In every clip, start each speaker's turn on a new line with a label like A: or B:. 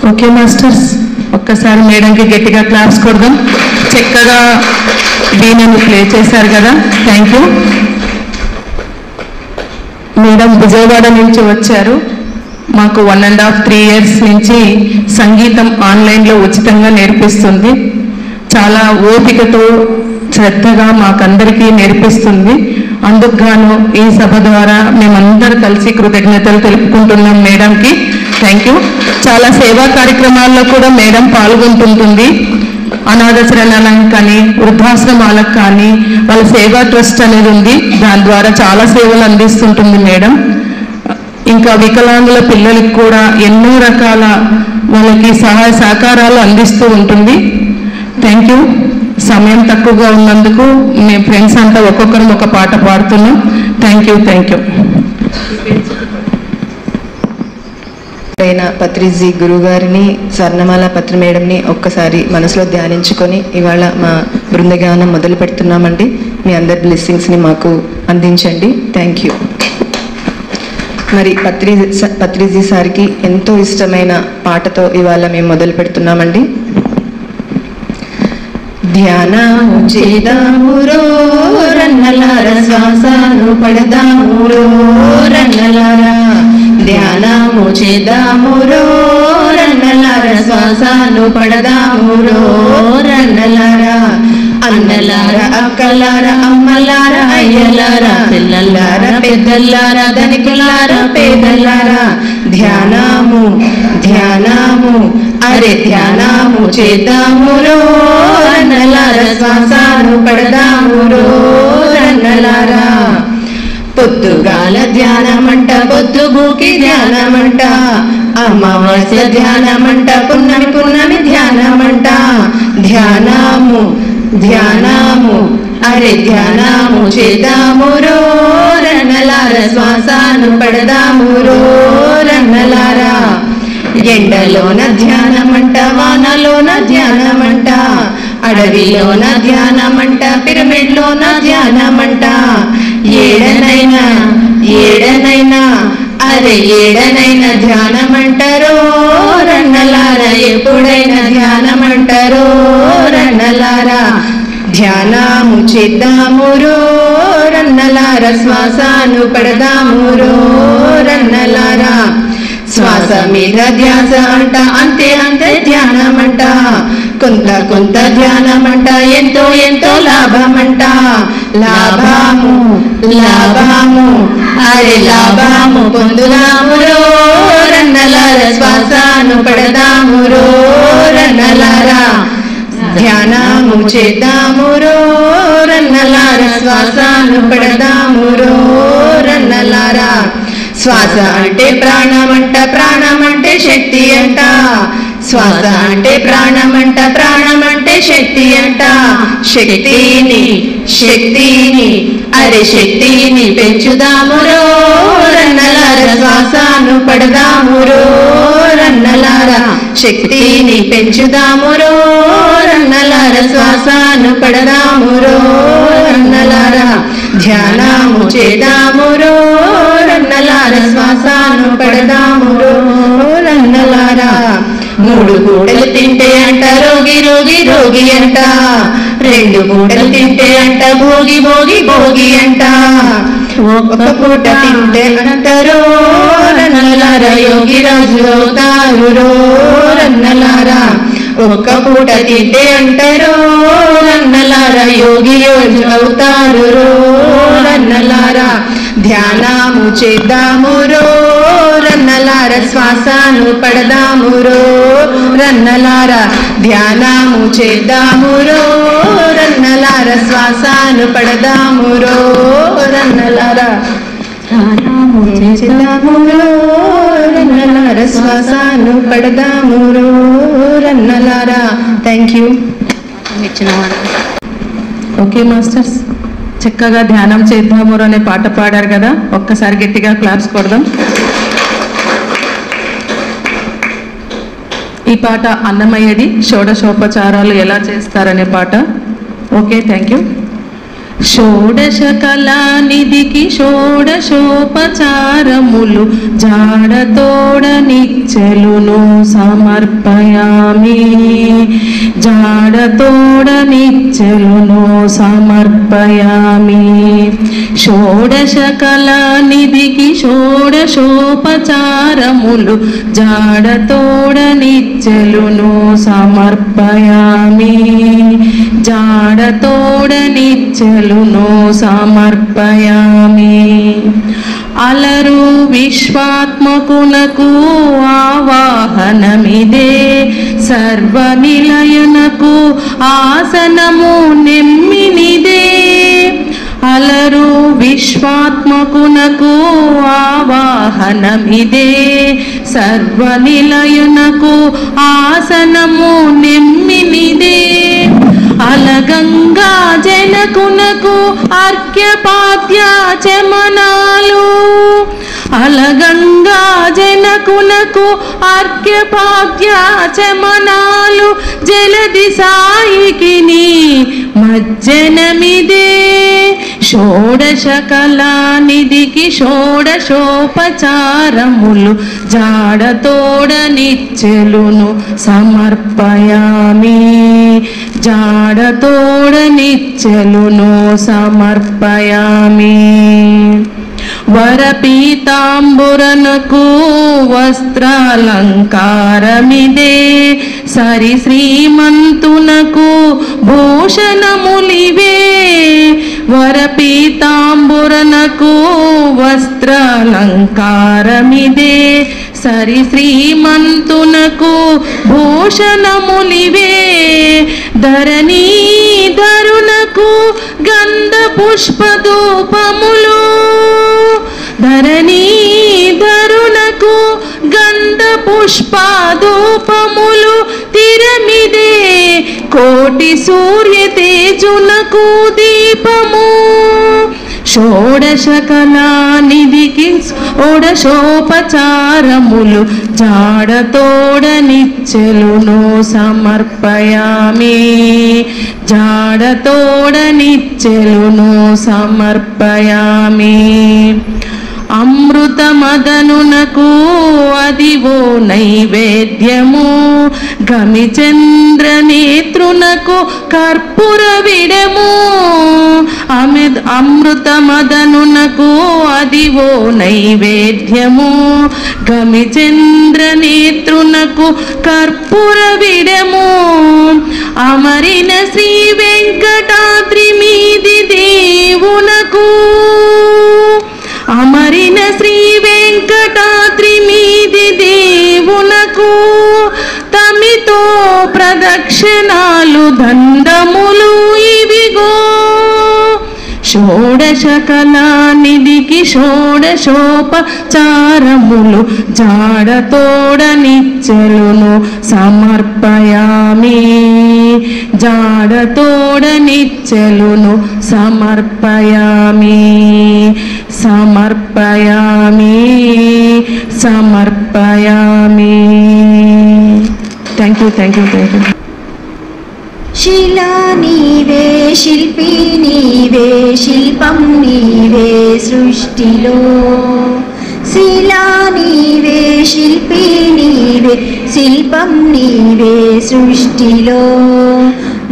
A: Okay masters, ఒక్కసారి మేడంకి గట్టిగా క్లాప్స్ కొడదాం. చక్కగా వీణను ప్లే చేశారు కదా, థ్యాంక్ యూ. మేడం విజయవాడ నుంచి వచ్చారు. మాకు 1.5 3 years నుంచి సంగీతం ఆన్లైన్లో ఉచితంగా నేర్పిస్తుంది. చాలా ఓపికతో శ్రద్ధగా మాకందరికీ నేర్పిస్తుంది. అందుకు గాను ఈ సభ ద్వారా మేమందరూ కలిసి కృతజ్ఞతలు తెలుపుకుంటున్నాం మేడంకి. Thank you. చాలా సేవా కార్యక్రమాల్లో కూడా మేడం పాల్గొంటుంటుంది. అనాథాశ్రమాలకు కానీ వృద్ధాశ్రమాలకు కానీ వాళ్ళ సేవా ట్రస్ట్ అనేది ఉంది, దాని ద్వారా చాలా సేవలు అందిస్తుంటుంది మేడం. ఇంకా వికలాంగుల పిల్లలకు కూడా ఎన్నో రకాల వాళ్ళకి సహాయ సహకారాలు అందిస్తూ ఉంటుంది. Thank you. సమయం తక్కువగా ఉన్నందుకు మేము ఫ్రెండ్స్ అంతా ఒక్కొక్కరు ఒక పాట పాడుతున్నాం. Thank you.
B: పత్రిజీ గురువు గారిని, స్వర్ణమాల పత్రి మేడంని ఒక్కసారి మనసులో ధ్యానించుకొని ఇవాళ మా బృందగానం మొదలు పెడుతున్నామండి. మీ అందరి బ్లెస్సింగ్స్ని మాకు అందించండి. Thank you. మరి పత్రిజీ సార్కి ఎంతో ఇష్టమైన పాటతో ఇవాళ మేము మొదలు పెడుతున్నామండి. ధ్యానము చేద్దామురో రన్నలార శ్వాసను పడదామురో రన్నలారా, ధ్యానము చేద్దామురో రన్నలార శ్వాసను పడదామురో రన్నలారా. అన్నలారా అక్కలారా అమ్మలారా అయ్యలారా పిల్లలారా పెద్దలారా ధనికులారా పేదలారా, ధ్యానము ధ్యానము అరే ధ్యానము చేద్దామురో రన్నలార శ్వాసను పడదామురో రన్నలారా. పొద్దుగాల ధ్యానమంట పొద్దుగూకి ధ్యానమంట, అమావాస్య ధ్యానమంట పున్నమి పున్నమి ధ్యానమంట, ధ్యానము ధ్యానము అరే ధ్యానము చేద్దామురో రన్నలార శ్వాసను పడదామురో రన్నలారా. ఎండలోన ధ్యానమంట వానలోన ధ్యానమంట, అడవిలోన ధ్యానమంట పిరమిడ్లోన ధ్యానమంట, ఏడనైనా ఏడనైనా అరే ఏడనైనా ధ్యానమంటారో రన్నలారా, ఎప్పుడైనా ధ్యానమంటారో రన్నలారా. ధ్యానము చేద్దామురో రన్నలార శ్వాసను పడదామురో రన్నలారా. శ్వాస మీద ధ్యాస అంట అంతే అంతే ధ్యానమంట, కొంత కొంత ధ్యానమంట ఎంతో ఎంతో లాభమంట, లాభము లాభము అరే లాభము పొందుదామురో రన్నలార శ్వాసను పడదామురో రన్నలారా. ధ్యానము చేద్దామురో రన్నలార శ్వాసను పడదామురో రన్నలారా. శ్వాస అంటే ప్రాణమంట ప్రాణమంటే శక్తి అంట, శ్వాస అంటే ప్రాణమంట ప్రాణమంటే శక్తి అంట, శక్తిని శక్తిని అరే శక్తిని పెంచుదామురో రన్నలార శ్వాసను పడదామురో రన్నలారా. శక్తిని పెంచుదామురో రన్నలార శ్వాసను పడదామురో రన్నలారా. ధ్యానము చేద్దామురో రన్నలార శ్వాసను పడదామురో రన్నలారా. మూడు పూటలు తింటే అంట రోగి రోగి రోగి అంట, రెండు పూటలు తింటే అంట భోగి భోగి భోగి అంట, ఒక్క పూట తింటే అంటారో రన్నలారా యోగి రాజు అవుతారురో రన్నలారా. ఒక్క పూట తింటే అంటారో రన్నలారా యోగి రాజు అవుతారురో రన్నలారా. ధ్యానము చేద్దామురో రన్నలార శ్వాసను పడదామురో రన్నలారా. ధ్యానము చేద్దామురో రన్నలార శ్వాసను పడదామురో రన్నలారా. ధ్యానము చేద్దామురో రన్నలార శ్వాసను పడదామురో రన్నలారా. Thank you.
A: ఓకే మాస్టర్స్, చక్కగా ధ్యానం చేద్దామురో అనే పాట పాడారు కదా, ఒక్కసారి గట్టిగా క్లాప్స్ కొడదాం. ఈ పాట అన్నమయ్యది, షోడశోపచారాలు ఎలా చేస్తారనే పాట. Okay, thank you. షోడశ కళానిధికి షోడశోపచారములు జాడతోడ నిచ్చెలును సమర్పయామి, జాడతోడ నిచ్చెలును సమర్పయామి. షోడశ కళానిధికి షోడశోపచారములు జాడతోడ నిచ్చెలును సమర్పయామి, జాడతోడ నిచ్చెలును సమర్పయామి. అలరు విశ్వాత్మకునకు ఆవాహనమిదే, సర్వనిలయనకు ఆసనము నెమ్మినిదే. అలరు విశ్వాత్మకునకు ఆవాహనమిదే, సర్వనిలయనకు ఆసనము నెమ్మినిదే. అలగంగా జనకునకు అర్ఘ్యపాద్యాచమనాలు, అలగంగా జనకునకు అర్ఘ్యపాద్యాచమనాలు. జలది సాయికిని మజ్జనమిదే, షోడశ కళానిధికి షోడశోపచారములు జాడతోడ నిచ్చెలును సమర్పయామి, జాడతోడ నిచ్చెలును సమర్పయామి. వరపీతాంబురనకు వస్త్రాలంకారమిదే, సరి శ్రీమంతునకు భూషణములివే. వరపీతాంబురనకు వస్త్రాలంకారమిదే, సరి శ్రీమంతునకు భూషణములివే. ధరణీధరునకు గంధ పుష్పధూపములు, ధరణీధరునకు గంధ పుష్పధూపములు తిరమిదే. కోటి సూర్య తేజునకు దీపము, షోడశ కళానిధికి షోడశోపచారములు జాడతోడ నిచ్చెలును సమర్పయామి, జాడతోడ నిచ్చెలును సమర్పయామి. అమృతమదనునకు అదివో నైవేద్యము, గమిచంద్ర నేత్రునకు కర్పూర విడము. అమృతమదనునకు అదివో నైవేద్యము, గమిచంద్ర నేత్రునకు కర్పూర విడము. అమరిన శ్రీ వెంకటాద్రి మీది దేవునకు, అమరిన శ్రీ వెంకటాద్రి మీది దేవునకు తమితో ప్రదక్షిణాలు దండములు ఇవిగో. షోడశ కళానిధికి షోడశోపచారములు జాడతోడ నిచ్చెలును సమర్పయామి, జాడతోడ నిచ్చెలును సమర్పయామి, సమర్పయామి, సమర్పయామి. Thank you, thank you, thank you.
C: శిలా నీవే, శిల్పి నీవే, శిల్పం నీవే సృష్టిలో. శిలా నీవే, శిల్పి నీవే, శిల్పం నీవే సృష్టిలో.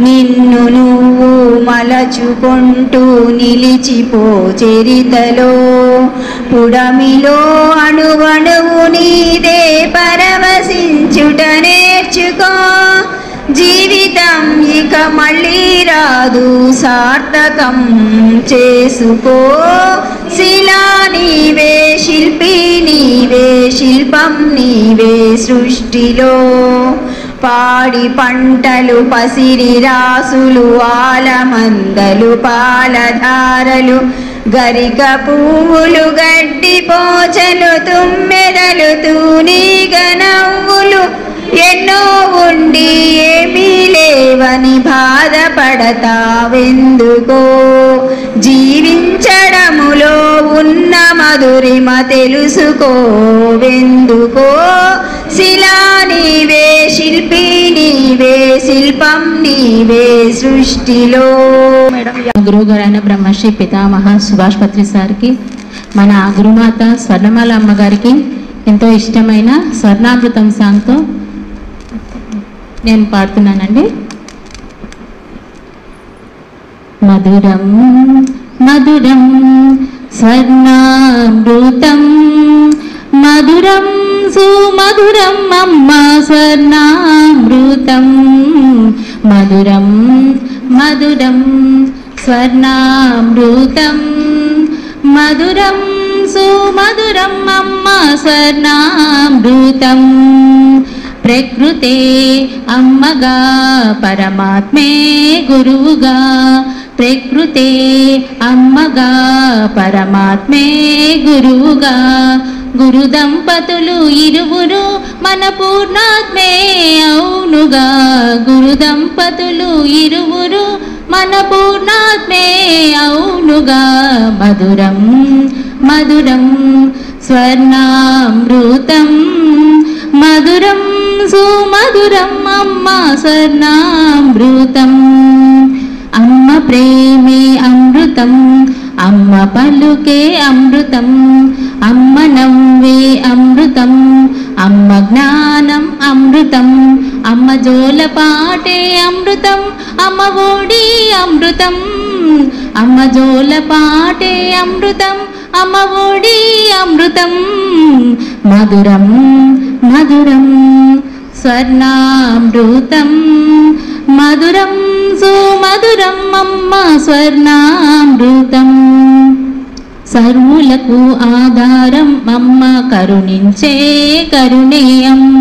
C: నిన్ను నువ్వు మలచుకుంటూ నిలిచిపో చరితలో. పుడమిలో అణువణువు నీదే పరవశించుట నేర్చుకో. జీవితం ఇక మళ్ళీ రాదు, సార్థకం చేసుకో. శిలా నీవే, శిల్పి నీవే, శిల్పం నీవే సృష్టిలో. పాడి పంటలు పసిరి రాసులు, ఆలమందలు పాలధారలు, గరిక పువ్వులు గడ్డి పోచలు, తుమ్మెదలు తూనీగ నవ్వులు ఎన్నో ఉండి ఏమీ లేవని బాధపడతావెందుకో. జీవించడములో ఉన్న మధురిమ తెలుసుకోవెందుకో. శిలా నీవే, శిల్పి నీవే, శిల్పం నీవే సృష్టిలో.
D: గురువు గారైన బ్రహ్మశ్రీ పితామహ సుభాష్ పత్రి సార్కి, మన గురుమాత స్వర్ణమాల అమ్మగారికి ఎంతో ఇష్టమైన స్వర్ణామృతం సాంగ్తో నేను పాడుతున్నానండి. మధురం మధురం స్వర్ణామృతం, మధురం సుమధురం అమ్మ స్వర్ణామృతం. మధురం మధురం స్వర్ణామృతం, మధురం సుమధురం అమ్మ స్వర్ణామృతం. ప్రకృతే అమ్మగా, పరమాత్మే గురువుగా. ప్రకృతే అమ్మగా, పరమాత్మే గురువుగా. గురు దంపతులు ఇరువురు మన పూర్ణాత్మే అవునుగా. గురు దంపతులు ఇరువురు మన పూర్ణాత్మే అవునుగా. మధురం మధురం స్వర్ణామృతం, మధురం సుమధురం అమ్మ స్వర్ణామృతం. అమ్మ ప్రేమే అమృతం, పలుకే అమృతం, అమ్మ నవ్వే అమృతం, అమ్మ జ్ఞానం అమృతం, అమ్మ జోల పాటే అమృతం, అమ్మ ఓడి అమృతం, అమ్మ జోల పాటే అమృతం, అమ్మ ఓడి అమృతం. మధురం మధురం స్వర్ణామృతం, మధురం సుమధురం అమ్మ స్వర్ణామృతం. సర్వులకు ఆధారం అమ్మ, కరుణించే కరుణే అమ్మ,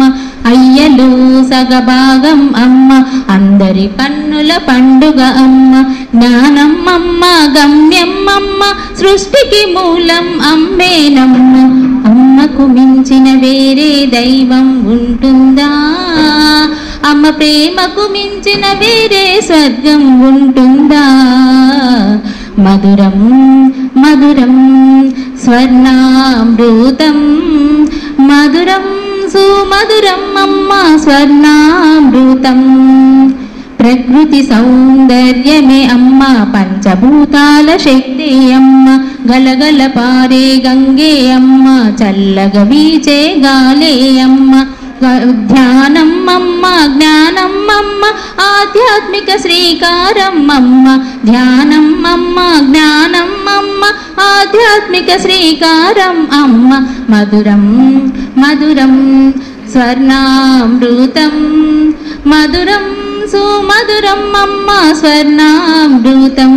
D: అయ్యలు సగభాగం అమ్మ, అందరి కన్నుల పండుగ అమ్మ. జ్ఞానం అమ్మ, గమ్యం అమ్మ, సృష్టికి మూలం అమ్మేనమ్మ. అమ్మకు మించిన వేరే దైవం ఉంటుందా? అమ్మ ప్రేమకు మించిన వేరే స్వర్గం ఉంటుందా? మధురం మధురం స్వర్ణామృతం, మధురం సుమధురం అమ్మ స్వర్ణామృతం. ప్రకృతి సౌందర్యమే అమ్మ, పంచభూతాల శక్తి అమ్మ, గలగల పారే గంగే అమ్మ, చల్లగా వీచే గాలే అమ్మ. ధ్యానం అమ్మ, జ్ఞానం అమ్మ, ఆధ్యాత్మిక శ్రీకారం అమ్మ. ధ్యానం అమ్మ, జ్ఞానం అమ్మ, ఆధ్యాత్మిక శ్రీకారం అమ్మ. మధురం మధురం స్వర్ణామృతం, మధురం సుమధురం అమ్మ స్వర్ణామృతం.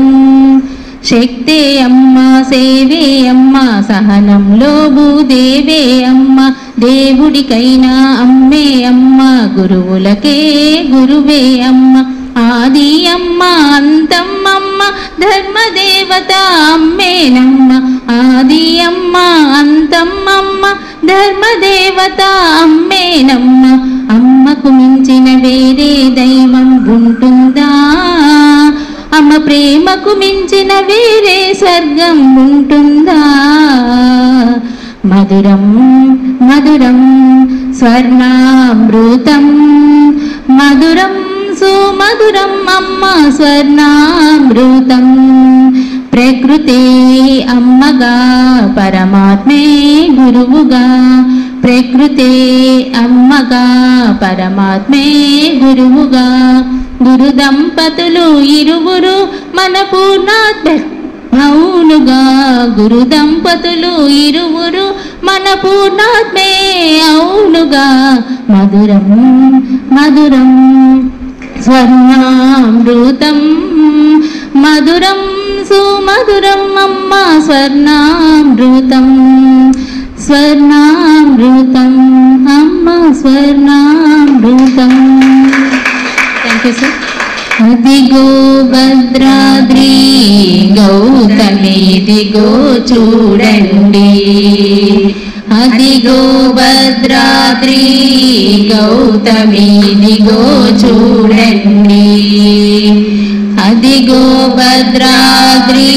D: శక్తే అమ్మ, సేవే అమ్మ, సహనంలో భూదేవే అమ్మ. దేవుడికైనా అమ్మే అమ్మ, గురువులకే గురువే అమ్మ. ఆది అమ్మ, అంతం అమ్మ, ధర్మదేవత అమ్మేనమ్మ. ఆది అమ్మ, అంతం అమ్మ, ధర్మదేవత అమ్మేనమ్మ. అమ్మకు మించిన వేరే దైవం ఉంటుందా? అమ్మ ప్రేమకు మించిన వేరే స్వర్గం ఉంటుందా? మధురం మధురం స్వర్ణామృతం, మధురం సుమధురం అమ్మ స్వర్ణామృతం. ప్రకృతే అమ్మగా, పరమాత్మే గురువుగా. ప్రకృతే అమ్మగా, పరమాత్మే గురువుగా. గురు దంపతులు ఇరువురు మన పూర్ణాత్మ అవునుగా. గురు దంపతులు ఇరువురు మన పూర్ణాత్మే అవునుగా. మధురం మధురం స్వర్ణామృతం, మధురం సుమధురం అమ్మ స్వర్ణామృతం. స్వర్ణామృతం అమ్మ స్వర్ణామృతం. Thank you sir. అదిగో భద్రాద్రి గౌతమి దిగో చూడండి, అదిగో భద్రాద్రి గౌతమి దిగో చూడండి. అదిగో భద్రాద్రి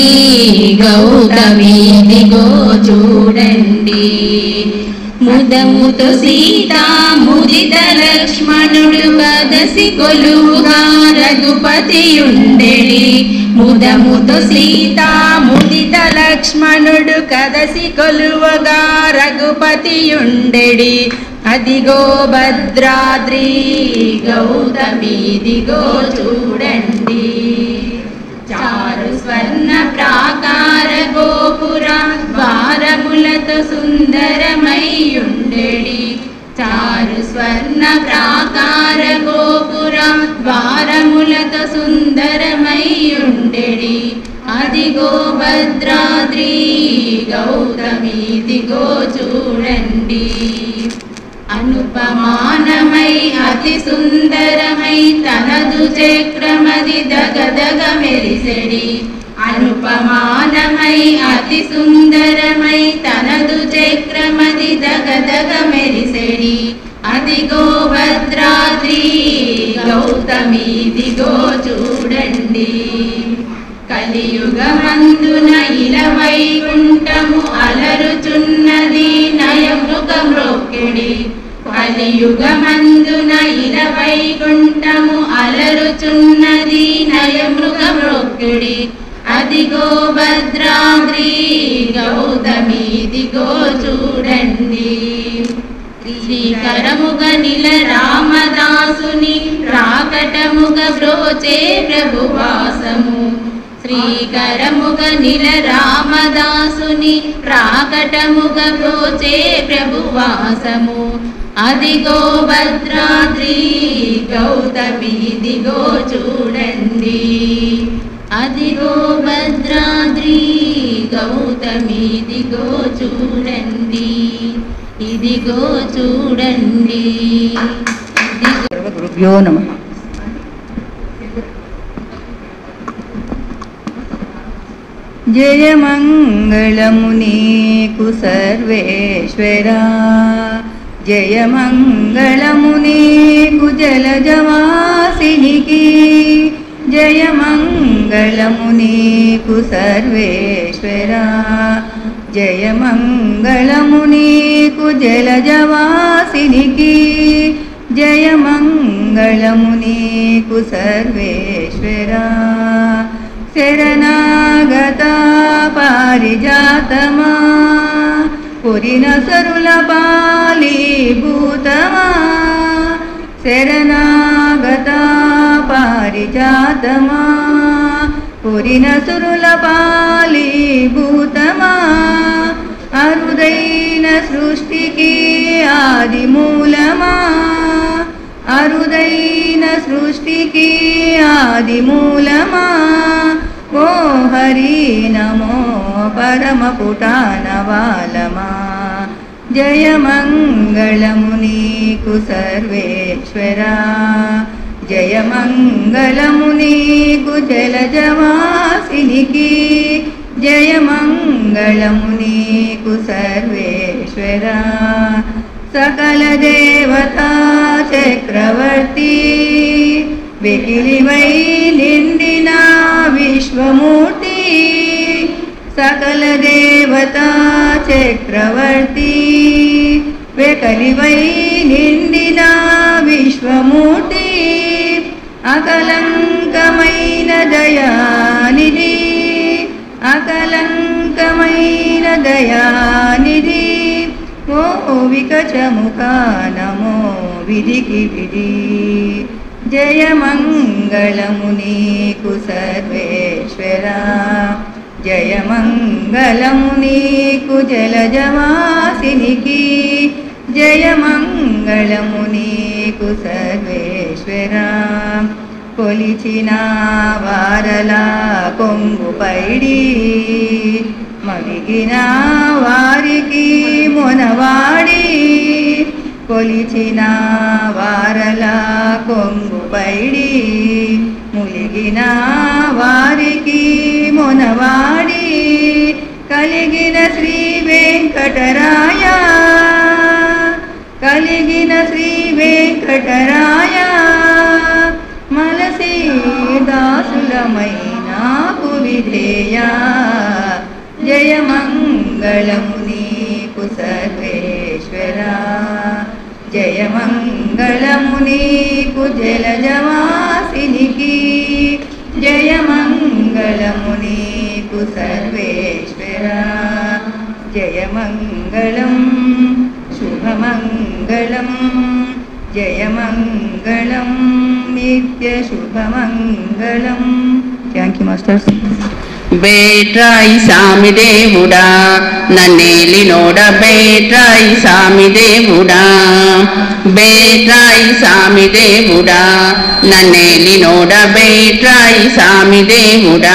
D: గౌతమి దిగో చూడండి. ముదముతో సీత ముదిత లక్ష్మణుడు కదసి కొలువుగా రఘుపతియుండెడి. ముదముతో సీత ముదిత లక్ష్మణుడు కదసి కొలువగా రఘుపతియుండెడి. అదిగో భద్రాద్రి గౌతమి దిగో చూడండి. చారు స్వర్ణ ప్రాకార గోపుర ద్వారములతో సుందరమయ్యుండెడి. చారు స్వర్ణ ప్రాకార గోపుర ద్వారములతో సుందరమయ్యుండెడి. అదిగో భద్రాద్రి గౌతమి దిగో చూడండి. అనుపమానమై అతి సుందరమై తనదు చక్రమది దగదగ మెరిసెడి. అనుపమానమై అతి సుందరమై తనదు చక్రమది దగదగ మెరిసెడి. అదిగో భద్రాద్రి గౌతమి దిగో చూడండి. కలియుగమందున ఇలవైకుంఠము అలరుచున్నది నయమృగమ్రొక్కెడి. కలియుగమందున ఇలవైకుంఠము అలరుచున్నది నయమృగమ్రొక్కెడి. అదిగో భద్రాద్రి నిల రామదాసుని ప్రాకటముగ బ్రోచే ప్రభువాసము శ్రీకరముగ నిల రామదాసుని ప్రాకటముగ బ్రోచే ప్రభువాసము అదిగో భద్రాద్రి గౌతమి దిగో చూడండి అదిగో భద్రాద్రి గౌతమి దిగో చూడండి ఇదిగో చూడండి
C: గురుభ్యో నమః. జయ మంగళము నీకు సర్వేశ్వరా జయ మంగళము నీకు జలజవాసినికి జయ మంగళము నీకు సర్వేశ్వరా జయ మంగళము నీకు జలజవాసినికి జయ మంగళము నీకు సర్వేశ్వరా శరణాగత పారిజాతమా పురిన సరుల పాలీభూతమా శరణాగత పారిజాతమా పురిన సురుల పాలీభూతమా అరుదైన సృష్టికి ఆది మూలమా అరుదైన సృష్టికి ఆది మూలమా ఓ హరి నమో పరమ పుటానవాలమా జయ మంగళము నీకు సర్వేశ్వరా జయ మంగళము నీకు జలజవాసినికి జయ మంగళము నీకు సర్వేశ్వరా సకల దేవతా చక్రవర్తి వెకిలివై నిండిన విశ్వమూర్తి సకల దేవతా చక్రవర్తి వెకలివై నిండిన విశ్వమూర్తి అకలంకమైన దయానిధి అకలంకమైన దయానిధి ఓ వికచముఖ నమో విధికి విధి జయ మంగళము నీకు సర్వేశ్వరా జయ మంగళము నీకు జలజవాసినికి జయ మంగళము నీకు సర్వేశ్వరా కొలిచిన వారల కొంగు పైడి మలిగిన వారికి మొనవాడి కొలిచిన వారల కొంగు పైడి ములిగిన వారికి మొనవాడి కలిగిన శ్రీ వెంకటరాయ కలిగిన శ్రీ వెంకటరాయ మలసి దాసులమైనాకు విధేయ జయ మంగళము నీకు సర్వేశ్వరా జయ మంగళము నీకు జలజవాసినికి జయ మంగళము నీకు సర్వేశ్వరా జయ మంగళం శుభమంగళం జయ మంగళం నిత్య శుభమంగళం. Thank you masters.
E: ಬೇಟ್ರಾಯಿ ಸಾಮಿ ದೇವುಡ ನನ್ನೇಲಿ ನೋಡ ಬೇಟ್ರಾಯಿ ಸಾಮಿ ದೇವುಡ ಬೇಟ್ರಾಯಿ ಸಾಮಿ ದೇವುಡ ನನ್ನೇಲಿ ನೋಡ ಬೇಟ್ರಾಯಿ ಸಾಮಿ ದೇವುಡ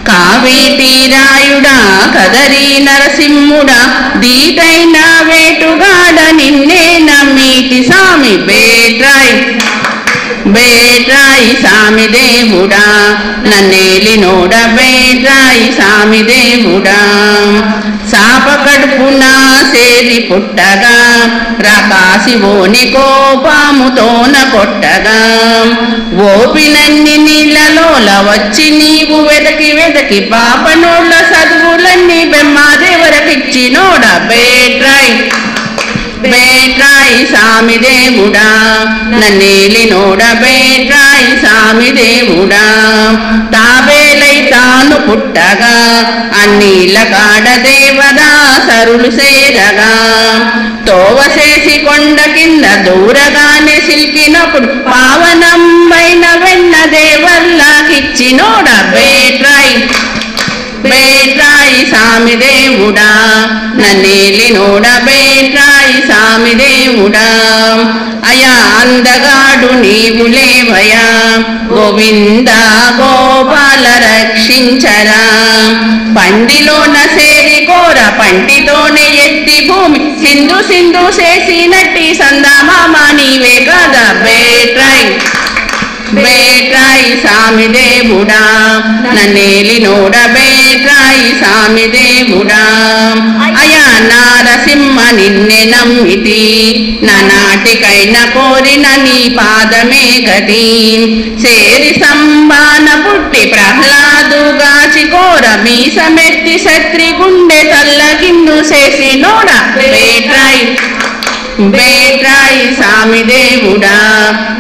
E: కావేటి రాయుడా కదరి నరసింహుడా దీటైన వేటుగాడ నిన్నే నమ్మితి సామి బేట్రాయి ಬೇಟ್ರಾಯಿ ಸಾಮಿ ದೇವುಡ ನನ್ನೇಲಿ ನೋಡ ಬೇಟ್ರಾಯಿ ಸಾಮಿ ದೇವುಡ సాప కడుపున సేరి పుట్టగా రాకాసి ఓని కోపాముతోన కొట్టగా ఓపినన్ని నీళ్ళలోల వచ్చి నీవు వెదకి వెదకి పాపనోళ్ళ చదువులన్నీ బెమ్మాదేవరకిచ్చినోడ ಬೇಟ್ರಾಯಿ ಬೇಟ್ರಾಯಿ ಸಾಮಿ ದೇವುಡ ನನ್ನೇಲಿ ನೋಡ ಬೇಟ್ರಾಯಿ ಸಾಮಿ ದೇವುಡ తాబేలై తాను పుట్టగా అన్నీల కాడ దేవదా సరులు సేరగా తోవసేసి కొండ కింద దూరగానే సిల్కినప్పుడు పావనమైన వెన్న దేవర్లాకిచ్చినోడ బేట్రాయి బేట్రాయి సామి దేవుడా నన్నేలినోడ బేట్రాయి సామి దేవుడా అయా అందగాడు నీవు లేవయా గోవింద గోపాల రక్షించరా పండిలోన సేరి కోర పంటితోనే ఎత్తి భూమి సింధు సింధు చేసినట్టి సందమామ నీవే కదా బేట్రాయి బేట్రాయి సామి దేవుడా నన్నేలినోడ బేట్రాయి సామి దేవుడా అయా నారసింహ నిన్నే నమ్మితి నానాటికైన కోరిన నీ పాదమే గతి సేరి సంబాన పుట్టి ప్రహ్లాదుగాచి కోర మీసమెత్తి సత్రి గుండె తల్లకిన్ను చేసినోడ బేట్రాయి బేట్రాయి సామి దేవుడా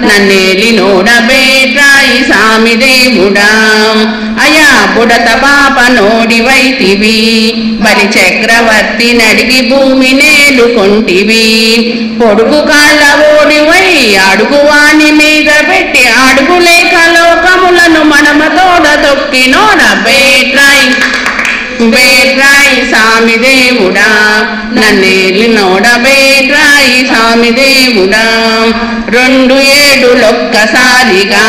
E: నన్నేలినోడ బేట్రాయి సామి దేవుడా అయా బుడత పాప నోడివైతివి బలి చక్రవర్తి నడిగి భూమి నేలుకొంటివి పొడుగు కాళ్ళ ఓడివై అడుగువాని మీద పెట్టి అడుగు లేక లోకములను మనమతోడ తొక్కినోడ బేట్రాయి బేట్రాయి సామి దేవుడా నన్నేలినోడ బేట్రాయి సామి దేవుడా 2 ఏడులొక్కసారిగా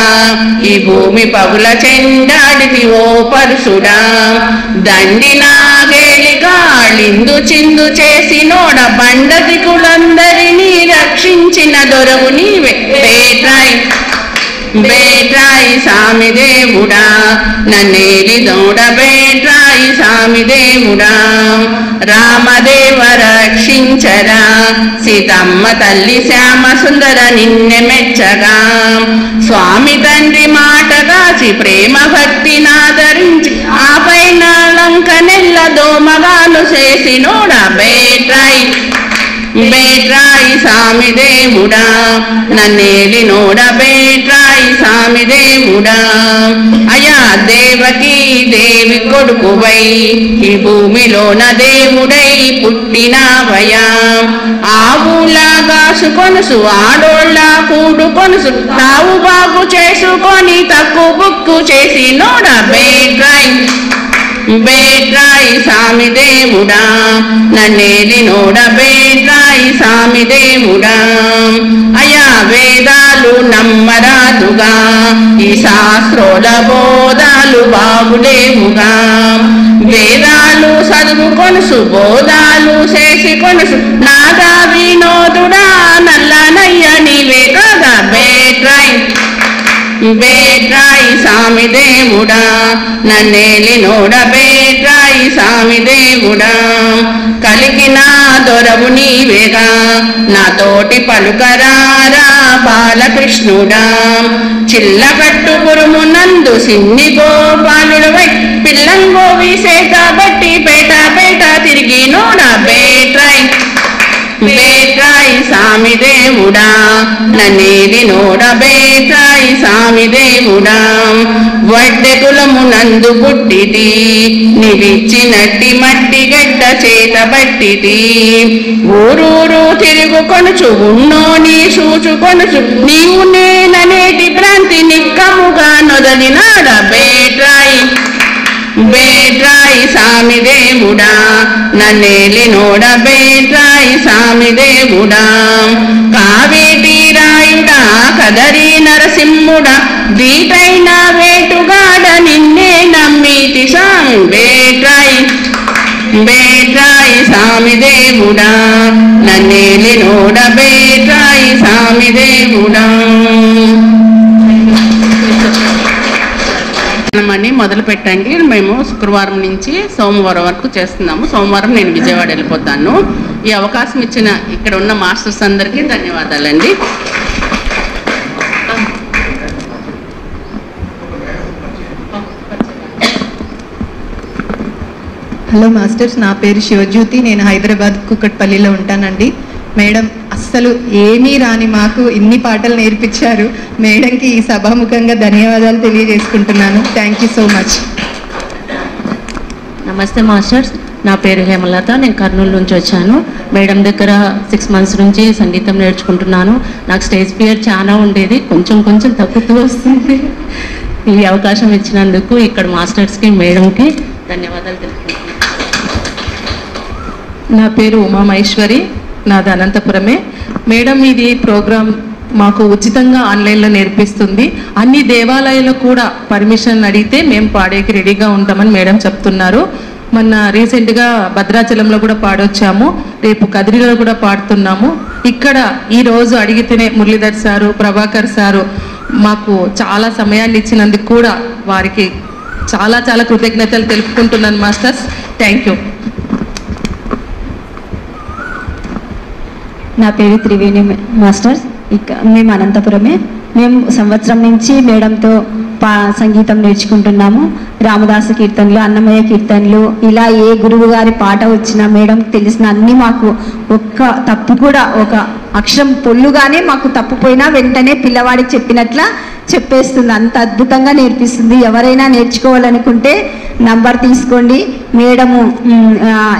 E: ఈ భూమి పగుల చెండాడితి ఓ పరుషుడా దండి నాగేలిగాళిందు చిందు చేసినోడ బండదికులందరినీ రక్షించిన దొరవు నీవే బేట్రాయి బేట్రాయి సామి దేవుడా నన్నేలినోడ బేట్రాయి సామి దేవుడా రామదేవ రక్షించరా సీతమ్మ తల్లి శ్యామ సుందర నిన్నె మెచ్చగా స్వామి తండ్రి మాట కాచి ప్రేమ భక్తి నాదరించి ఆపైన లంక నెల్ల దోమగాలు చేసినోడ బేట్రాయి బేట్రాయి సామి దేవుడా నన్నేలినోడ బేట్రాయి సామి దేవుడా అయా దేవకి దేవి కొడుకువై ఈ భూమిలోన దేవుడై పుట్టినవయా ఆవులాగాసు కొనుసు ఆడోళ్ళ కూడు కొనుసు తావు బాగు చేసుకొని తక్కువ బుక్కు చేసినోడ బేట్రాయి బేట్రాయి సామి దేవుడా నన్నేలినోడ బేట్రాయి సామి దేవుడా అయా వేదాలు నమ్మరాదుగా ఈ శాస్త్రోల బోధాలు బాగులేవుగా వేదాలు చదువుకొనుసు బోధాలు చేసి కొనుసు నాగా వినోదుడా నల్లనయ్య నీవే కదా బేట్రాయి బేట్రాయి సామి దేవుడా నన్నేలినోడ బేట్రాయి సామి దేవుడా కలిగిన దొరవు నీవేగా నాతోటి పలుకరారా బాలకృష్ణుడా చిల్లకట్టు పురుమునందు సిన్ని గోపాలుడవై పిల్లంగో విసేక బట్టి పేట పేట తిరిగినోడ బేట్రాయి బేట్రాయి సామి దేవుడా నన్నేలినోడ బేట్రాయి సామి దేవుడా వడ్డె కులమునందు పుట్టితి నీవిచ్చినట్టి మట్టి గడ్డ చేత బట్టితి ఊరూరు తిరుగుకొనుచు ఉన్నోని చూచుకొనుచు నీవు నేననేటి భ్రాంతి నిక్కముగా నొదలినాడ బేట్రాయి బేట్రాయి సామి దేవుడా నన్నేలినోడ బేట్రాయి సామి దేవుడా కావేటి రాయుడా కదరి నరసింహుడా దీటైన వేటుగాడ నిన్నే నమ్మితి సామి బేట్రాయి బేట్రాయి సామి దేవుడా నన్నేలినోడ బేట్రాయి సామి దేవుడా అని మొదలు పెట్టండి. మేము శుక్రవారం నుంచి సోమవారం వరకు చేస్తున్నాము. సోమవారం నేను విజయవాడ వెళ్ళిపోతాను. ఈ అవకాశం ఇచ్చిన ఇక్కడ ఉన్న మాస్టర్స్ అందరికీ ధన్యవాదాలండి.
B: హలో మాస్టర్స్, నా పేరు శివజ్యోతి. నేను హైదరాబాద్ కుక్కట్పల్లిలో ఉంటానండి. మేడం అస్సలు ఏమీ రాని మాకు ఇన్ని పాటలు నేర్పించారు. మేడంకి ఈ సభాముఖంగా ధన్యవాదాలు తెలియజేసుకుంటున్నాను. Thank you so much.
F: నమస్తే మాస్టర్స్, నా పేరు హేమలత, నేను కర్నూలు నుంచి వచ్చాను. మేడం దగ్గర 6 మంత్స్ నుంచి సంగీతం నేర్చుకుంటున్నాను. నాకు స్టేజ్ ఫియర్ చాలా ఉండేది, కొంచెం కొంచెం తగ్గుతూ వస్తుంది. ఈ అవకాశం ఇచ్చినందుకు ఇక్కడ మాస్టర్స్కి, మేడంకి ధన్యవాదాలు తెలుపుతున్నాను.
A: నా పేరు ఉమామహేశ్వరి, నాది అనంతపురమే. మేడం ఇది ప్రోగ్రామ్ మాకు ఉచితంగా ఆన్లైన్లో నేర్పిస్తుంది. అన్ని దేవాలయాల్లో కూడా పర్మిషన్ అడిగితే మేము పాడేకి రెడీగా ఉంటామని మేడం చెప్తున్నారు. మొన్న రీసెంట్గా భద్రాచలంలో కూడా పాడొచ్చాము, రేపు కదిరిలో కూడా పాడుతున్నాము. ఇక్కడ ఈరోజు అడిగితేనే మురళీధర్ సారు, ప్రభాకర్ సారు మాకు చాలా సమయాన్ని ఇచ్చినందుకు కూడా వారికి చాలా చాలా కృతజ్ఞతలు తెలుపుకుంటున్నాను మాస్టర్స్. Thank you.
G: నా పేరు త్రివేణి మాస్టర్స్. మేము అనంతపురమే. మేము సంవత్సరం నుంచి మేడంతో సంగీతం నేర్చుకుంటున్నాము. రామదాసు కీర్తనలు, అన్నమయ్య కీర్తనలు, ఇలా ఏ గురువు గారి పాట వచ్చినా మేడం తెలిసిన అన్నీ మాకు ఒక్క తప్పు కూడా, ఒక అక్షరం పొల్లుగానే మాకు తప్పుపోయినా వెంటనే పిల్లవాడికి చెప్పినట్ల చెప్పేస్తుంది. అంత అద్భుతంగా నేర్పిస్తుంది. ఎవరైనా నేర్చుకోవాలనుకుంటే నంబర్ తీసుకోండి, మేడము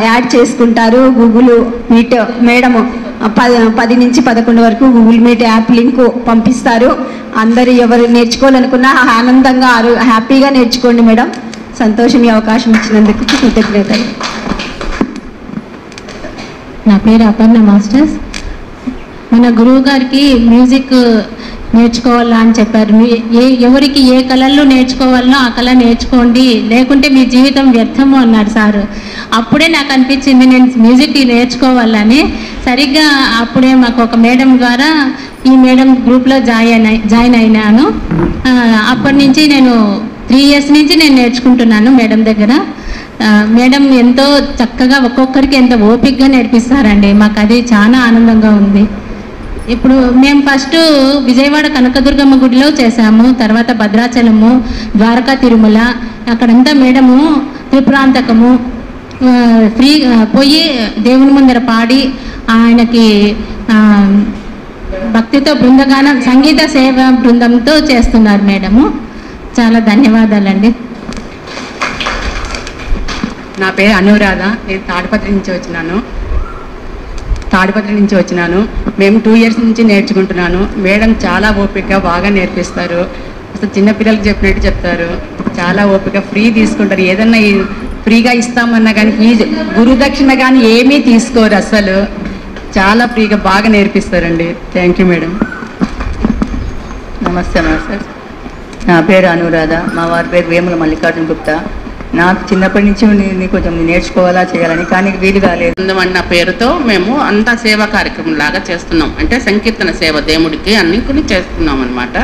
G: యాడ్ చేసుకుంటారు. గూగుల్ మీట్ మేడము 10 నుంచి 11 వరకు గూగుల్ మీట్ యాప్ లింక్ పంపిస్తారు. అందరూ ఎవరు నేర్చుకోవాలనుకున్నా ఆనందంగా హ్యాపీగా నేర్చుకోండి మేడం. సంతోషం ఈ అవకాశం ఇచ్చినందుకు కృతజ్ఞతలు.
H: నా పేరు అపర్ణ మాస్టర్స్. మన గురువు గారికి మ్యూజిక్ నేర్చుకోవాలా అని చెప్పారు. ఎవరికి ఏ కళల్లో నేర్చుకోవాలనో ఆ కళ నేర్చుకోండి, లేకుంటే మీ జీవితం వ్యర్థము అన్నారు సారు. అప్పుడే నాకు అనిపించింది నేను మ్యూజిక్ నేర్చుకోవాలని. సరిగ్గా అప్పుడే మాకు ఒక మేడం ద్వారా ఈ మేడం గ్రూప్లో జాయిన్ అయినాను. అప్పటి నుంచి నేను 3 years నుంచి నేను నేర్చుకుంటున్నాను మేడం దగ్గర. మేడం ఎంతో చక్కగా ఒక్కొక్కరికి ఎంత ఓపికగా నేర్పిస్తారండి. మాకు అది చాలా ఆనందంగా ఉంది. ఇప్పుడు మేము ఫస్ట్ విజయవాడ కనకదుర్గమ్మ గుడిలో చేసాము, తర్వాత భద్రాచలము, ద్వారకా, తిరుమల, అక్కడంతా మేడము త్రిపురాంతకము ఫ్రీ పోయి దేవుని ముందర పాడి ఆయనకి భక్తితో బృందగానం, సంగీత సేవ బృందంతో చేస్తున్నారు మేడము. చాలా ధన్యవాదాలండి.
E: నా పేరు అనురాధ, నేను తాడిపత్రి నుంచి వచ్చినాను. మేము 2 years నుంచి నేర్చుకుంటున్నాను. మేడం చాలా ఓపికగా బాగా నేర్పిస్తారు. అసలు చిన్నపిల్లలకి చెప్పినట్టు చెప్తారు. చాలా ఓపిక, ఫ్రీ తీసుకుంటారు. ఏదన్నా ఫ్రీగా ఇస్తామన్నా కానీ ఫీజు గురుదక్షిణ కానీ ఏమీ తీసుకోరు. అసలు చాలా ఫ్రీగా బాగా నేర్పిస్తారండి. Thank you madam.
C: నమస్తే మాస్టర్. నా పేరు అనురాధ, మా వారి పేరు వేముల మల్లికార్జున గుప్తా. నాకు చిన్నప్పటి నుంచి కొంచెం నేర్చుకోవాలా చేయాలని, కానీ వీలు కాలేదు.
E: అన్న పేరుతో మేము అంతా సేవా కార్యక్రమం లాగా చేస్తున్నాం. అంటే సంకీర్తన సేవ దేవుడికి అన్ని కూడా చేస్తున్నాం అనమాట.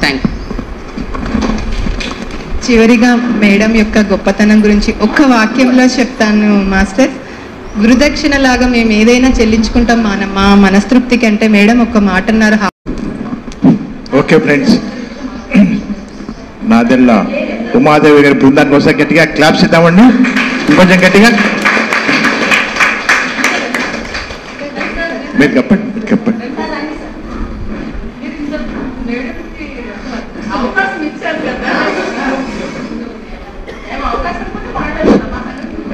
E: Thank you.
B: చివరిగా మేడం యొక్క గొప్పతనం గురించి ఒక్క వాక్యంలో చెప్తాను మాస్టర్. గురుదక్షిణ లాగా మేము ఏదైనా చెల్లించుకుంటాం మా మనస్తృప్తి కంటే మేడం ఒక్క మాట అన్నారు.
I: ఓకే ఫ్రెండ్స్, నాదెల్లా ఉమాదేవి గారి బృందానికి ఒకసారి గట్టిగా క్లాప్స్ ఇద్దామండి. ఇంకొంచెం గట్టిగా మీరు చెప్పండి.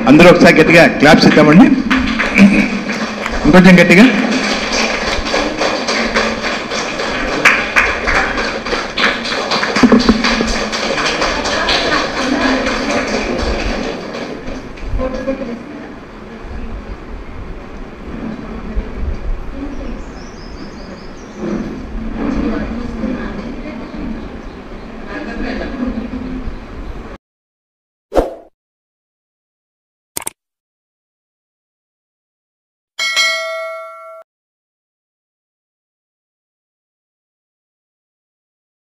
I: అందరూ ఒకసారి గట్టిగా క్లాప్స్ ఇద్దామండి. ఇంకొంచెం గట్టిగా.